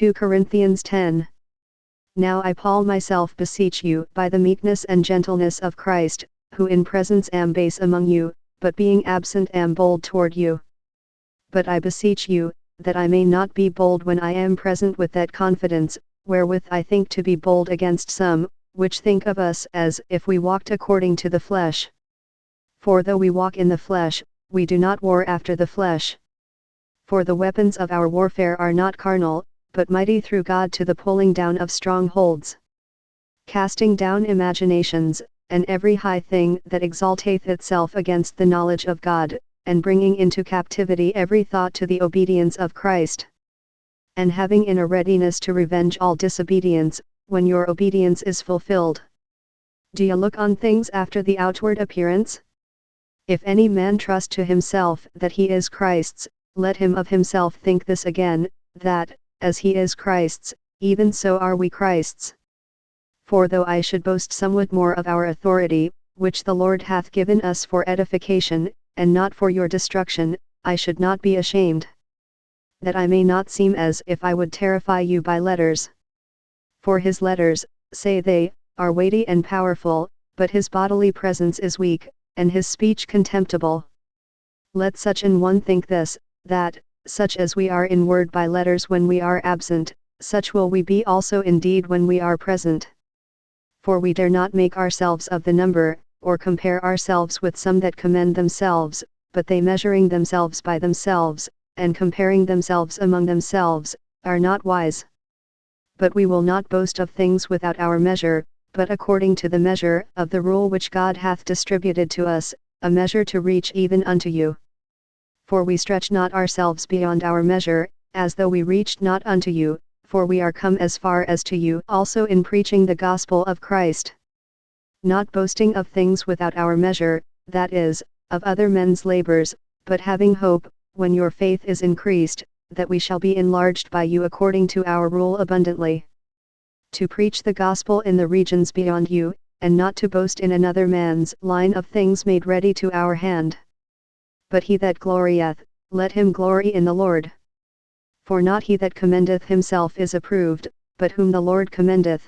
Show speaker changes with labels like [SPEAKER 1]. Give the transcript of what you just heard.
[SPEAKER 1] 2 Corinthians 10. Now I Paul myself beseech you by the meekness and gentleness of Christ, who in presence am base among you, but being absent am bold toward you. But I beseech you, that I may not be bold when I am present with that confidence, wherewith I think to be bold against some, which think of us as if we walked according to the flesh. For though we walk in the flesh, we do not war after the flesh. For the weapons of our warfare are not carnal, but mighty through God to the pulling down of strongholds, casting down imaginations, and every high thing that exalteth itself against the knowledge of God, and bringing into captivity every thought to the obedience of Christ. And having in a readiness to revenge all disobedience, when your obedience is fulfilled. Do ye look on things after the outward appearance? If any man trust to himself that he is Christ's, let him of himself think this again, that, as he is Christ's, even so are we Christ's. For though I should boast somewhat more of our authority, which the Lord hath given us for edification, and not for your destruction, I should not be ashamed. That I may not seem as if I would terrify you by letters. For his letters, say they, are weighty and powerful, but his bodily presence is weak, and his speech contemptible. Let such an one think this, that, such as we are in word by letters when we are absent, such will we be also indeed when we are present. For we dare not make ourselves of the number, or compare ourselves with some that commend themselves, but they measuring themselves by themselves, and comparing themselves among themselves, are not wise. But we will not boast of things without our measure, but according to the measure of the rule which God hath distributed to us, a measure to reach even unto you. For we stretch not ourselves beyond our measure, as though we reached not unto you, for we are come as far as to you also in preaching the gospel of Christ. Not boasting of things without our measure, that is, of other men's labors, but having hope, when your faith is increased, that we shall be enlarged by you according to our rule abundantly. To preach the gospel in the regions beyond you, and not to boast in another man's line of things made ready to our hand. But he that glorieth, let him glory in the Lord. For not he that commendeth himself is approved, but whom the Lord commendeth.